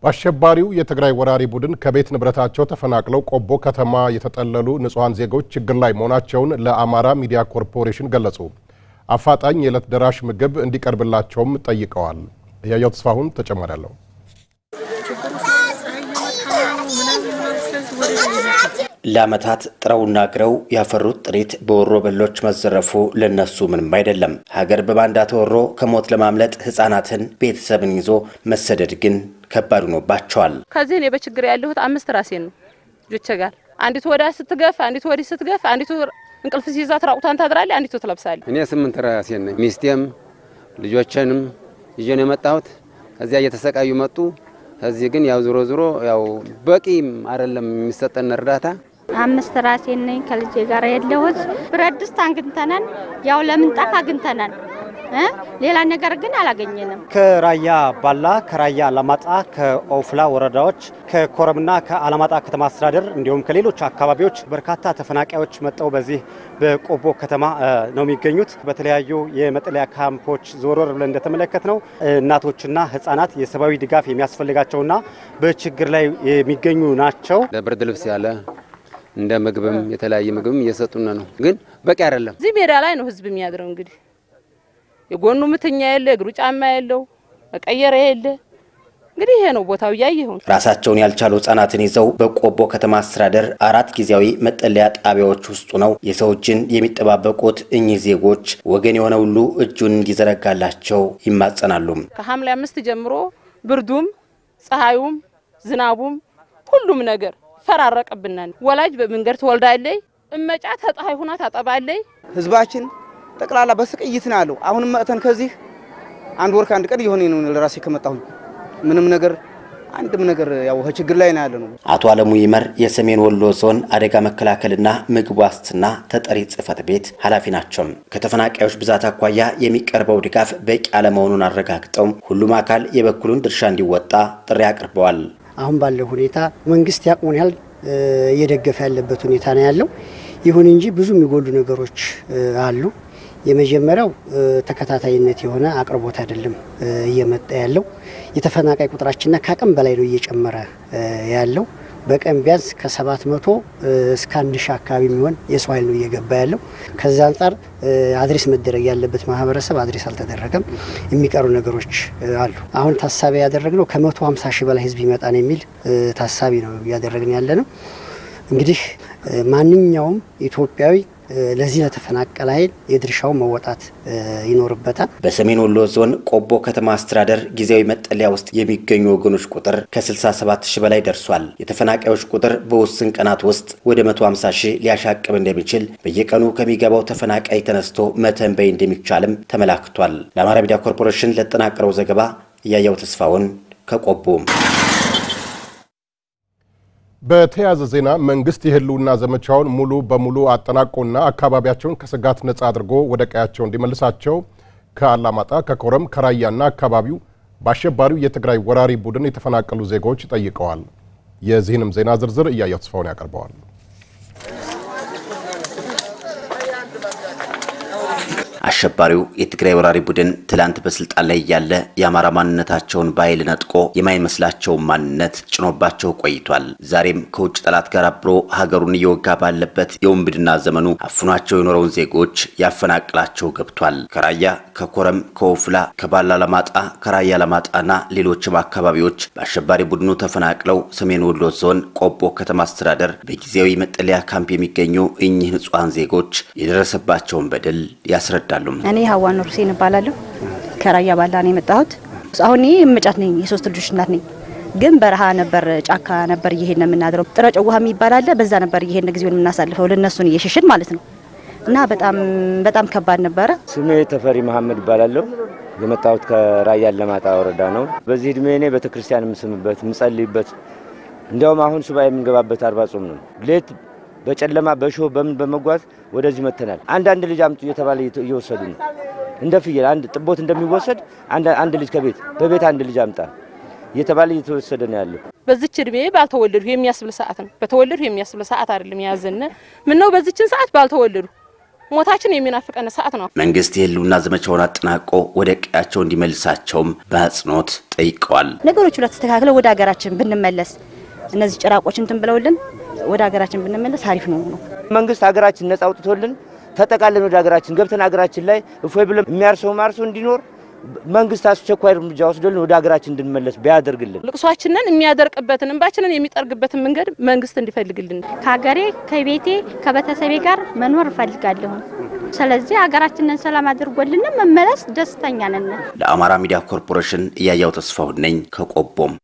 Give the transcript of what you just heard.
በአሸባሪው የትግራይ ወራሪ ቡድን ከቤት ንብረታቸው ተፈናቅለው ቆቦ ከተማ የተጠለሉ ንጹሃን ዜጎች ችግር ላይ መሆናቸውን ለአማራ ሚዲያ ኮርፖሬሽን ገለጹ። አፋጣኝ የዕለት ደራሽ ምግብ እንዲቀርብላቸውም ጠይቀዋል። ያያው ተስፋሁን ተጨማሪ አለው። ለዓመታት ጥረውና ግረው ያፈሩት ጥሪት በወሮ በሎች መዘረፉ ለነሱ ምንም አይደለም። ሀገር በባንዳ ተወሮ ከሞት ለማምለጥ ህፃናትን ቤተሰብን ይዞ መሰደድ ግን ከባድ ሆኖባቸዋል። ከዚህ እኔ በችግር ያለሁት 5 ራሴን ነው ልጆቼ ጋር አንዲቱ ወዳ ስትገፍ አንዲቱ ወዲ ስትገፍ አንዲቱ እንቅልፍ ሲይዛት ራቁቷን ታድራለች አንዲቱ ትለብሳለች። እኔ 8 ራሴን ነኝ ሚስቴም ልጆቼንም ይዤ ነው የመጣሁት። ከዚያ እየተሰቃዩ መጡ። ከዚህ ግን ያው ዞሮ ያው በቂም አይደለም የሚሰጠን እርዳታ። 5 ራሴን ነኝ ከልጄ ጋር ያለሁት። ብረት ድስት አግኝተናል ያው ለምንጣፍ አግኝተናል ሌላ ነገር ግን አላገኘንም። ከራያ ባላ ከራያ አላማጣ ከኦፍላ ወረዳዎች ከኮረምና ከአላማጣ ከተማ አስተዳደር እንዲሁም ከሌሎች አካባቢዎች በርካታ ተፈናቃዮች መጣው በዚህ በቆቦ ከተማ ነው የሚገኙት። በተለያዩ የመጠለያ ካምፖች ዞሮር ብለን እንደተመለከትነው እናቶችና ህፃናት የሰብአዊ ድጋፍ የሚያስፈልጋቸውና በችግር ላይ የሚገኙ ናቸው። ለብርድ ልብስ ያለ እንደ ምግብም የተለያየ ምግብም እየሰጡና ነው ግን በቂ አይደለም። እዚህ ሜዳ ላይ ነው ህዝብ የሚያድረው እንግዲህ የጎኑ ምትኛ ያለ እግሩ ጫማ ያለው መቀየር ያለ እንግዲህ ይሄ ነው ቦታው ያየው። ራሳቸውን ያልቻሉ ህፃናትን ይዘው በቆቦ ከተማ አስተዳደር 4 ጊዜያዊ መጠለያ ጣቢያዎች ውስጥ ነው የሰዎችን የሚጠባበቁት። እኚህ ዜጎች ወገን የሆነ ሁሉ እጁን እንዲዘረጋላቸው ይማጸናሉ። ከሐምሌ 5 ጀምሮ ብርዱም ፀሐዩም ዝናቡም ሁሉም ነገር ፈራረቀብናል። ወላጅ በመንገድ ተወልዳለይ እመጫ ተጣይ ሆና ታጠባለይ። ህዝባችን ጠቅላላ በስቅይት ነው ያለው። አሁን መተን ከዚህ አንድ ወር ከአንድ ቀን ይሆነ ነው ለራሴ ከመጣሁ ምንም ነገር አንድም ነገር ያው ችግር ላይ ነው ያለነው። አቶ አለሙ ይመር የሰሜን ወሎ ዞን አደጋ መከላከልና ምግብ ዋስትና ተጠሪ ጽፈት ቤት ኃላፊ ናቸው። ከተፈናቃዮች ብዛት አኳያ የሚቀርበው ድጋፍ በቂ አለመሆኑን አረጋግጠው ሁሉም አካል የበኩሉን ድርሻ እንዲወጣ ጥሪ አቅርበዋል። አሁን ባለው ሁኔታ መንግስት ያቅሙን ያህል እየደገፈ ያለበት ሁኔታ ነው ያለው። ይሁን እንጂ ብዙ የሚጎሉ ነገሮች አሉ። የመጀመሪያው ተከታታይነት የሆነ አቅርቦት አይደለም እየመጣ ያለው። የተፈናቃይ ቁጥራችንና ከአቅም በላይ ነው እየጨመረ ያለው። በቀን ቢያንስ ከ700 እስከ 1000 አካባቢ የሚሆን የሰው ኃይል ነው እየገባ ያለው። ከዛ አንፃር አድሬስ መደረግ ያለበት ማህበረሰብ አድሬስ አልተደረገም። የሚቀሩ ነገሮች አሉ። አሁን ታሳቢ ያደረግነው ከ150 ሺህ በላይ ህዝብ ይመጣን የሚል ታሳቢ ነው ያደረግን ያለነው። እንግዲህ ማንኛውም ኢትዮጵያዊ ለዚህ ለተፈናቀለ ኃይል የድርሻው መወጣት ይኖርበታል። በሰሜን ወሎ ዞን ቆቦ ከተማ አስተዳደር ጊዜያዊ መጠለያ ውስጥ የሚገኙ ወገኖች ቁጥር ከ67 ሺህ በላይ ደርሷል። የተፈናቃዮች ቁጥር በውስን ቀናት ውስጥ ወደ 150 ሺህ ሊያሻቅብ እንደሚችል በየቀኑ ከሚገባው ተፈናቃይ ተነስቶ መተንበይ እንደሚቻልም ተመላክቷል። ለአማራ ሚዲያ ኮርፖሬሽን ለተጠናቀረው ዘገባ ያያው ተስፋውን ከቆቦ። በተያያዘ ዜና መንግስት የህልውና ዘመቻውን ሙሉ በሙሉ አጠናቆና አካባቢያቸውን ከስጋት ነፃ አድርጎ ወደ ቀያቸው እንዲመልሳቸው ከአላማጣ ከኮረም ከራያና አካባቢው በአሸባሪው የትግራይ ወራሪ ቡድን የተፈናቀሉ ዜጎች ጠይቀዋል። የዚህንም ዜና ዝርዝር ያያው ተስፋውን ያቀርበዋል። አሸባሪው የትግራይ ወራሪ ቡድን ትላንት በስልጣን ላይ ያለ የአማራ ማንነታቸውን ባይል ነጥቆ የማይመስላቸው ማንነት ጭኖባቸው ቆይቷል። ዛሬም ከውጭ ጠላት ጋር አብሮ ሀገሩን እየወጋ ባለበት የወንብድና ዘመኑ አፍኗቸው የኖረውን ዜጎች ያፈናቅላቸው ገብቷል። ከራያ ከኮረም ከኦፍላ ከባላ ለማጣ ከራያ ለማጣና ሌሎችም አካባቢዎች በአሸባሪ ቡድኑ ተፈናቅለው ሰሜን ወሎ ዞን ቆቦ ከተማ አስተዳደር በጊዜያዊ መጠለያ ካምፕ የሚገኙ እኚህ ንጹሃን ዜጎች የደረሰባቸውን በደል ያስረዳሉ። እኔ ሀዋን ሁሴን እባላለሁ። ከራያ ባላ ነው የመጣሁት። አሁን እኔ መጫት ነኝ የ3 ልጆች እናት ነኝ። ግን በረሃ ነበር ጫካ ነበር እየሄድን የምናድረው። ጥረጨው ውሃ የሚባል አለ በዛ ነበር እየሄድን ጊዜውን የምናሳልፈው ለነሱን እየሸሸን ማለት ነው። እና በጣም ከባድ ነበር። ስሜ ተፈሪ መሐመድ እባላለሁ። የመጣሁት ከራያ አላማጣ ወረዳ ነው። በዚህ እድሜ እኔ ቤተክርስቲያን የምስምበት ምጸልይበት እንደውም አሁን ሱባኤ የምንገባበት 40 ጾም ነው። ሌት በጨለማ በሾህ በምን በመጓዝ ወደዚህ መተናል። አንድ ልጅ አምጡ እየተባለ እየወሰዱ ነው። እንደ ፍየል አንድ ጥቦት እንደሚወሰድ አንድ ልጅ ከቤት በቤት አንድ ልጅ አምጣ እየተባለ እየተወሰደ ነው ያለው። በዚች እድሜ ባልተወለዱ የሚያስብል ሰዓት ነው። በተወለዱ የሚያስብል ሰዓት አይደለም ያዘነ ምን ነው በዚችን ሰዓት ባልተወለዱ ሞታችን የሚናፍቀን ሰዓት ነው። መንግስት የህልውና ዘመቻውን አጠናቆ ወደ ቀያቸው እንዲመልሳቸውም በአጽንኦት ጠይቀዋል። ነገሮች ሁሉ ተስተካክለው ወደ ሀገራችን ብንመለስ እነዚህ ጭራቆች እንትን ብለውልን ወደ ሀገራችን ብንመለስ አሪፍ ነው። መንግስት ሀገራችን ነጻ አውጥቶልን ተጠቃለን ወደ ሀገራችን ገብተን ሀገራችን ላይ እፎይ ብለን የሚያርሰው ማርሶ እንዲኖር መንግስት አስቸኳይ እርምጃ ወስዶልን ወደ ሀገራችን እንድንመለስ ቢያደርግልን ልቅሷችንን የሚያደርቅበትን እንባችንን የሚጠርግበትን መንገድ መንግስት እንዲፈልግልን ከሀገሬ ከቤቴ ከቤተሰቤ ጋር መኖር እፈልጋለሁ። ስለዚህ ሀገራችንን ሰላም አድርጎልን መመለስ ደስተኛ ነን። ለአማራ ሚዲያ ኮርፖሬሽን እያያው ተስፋው ነኝ ከቆቦም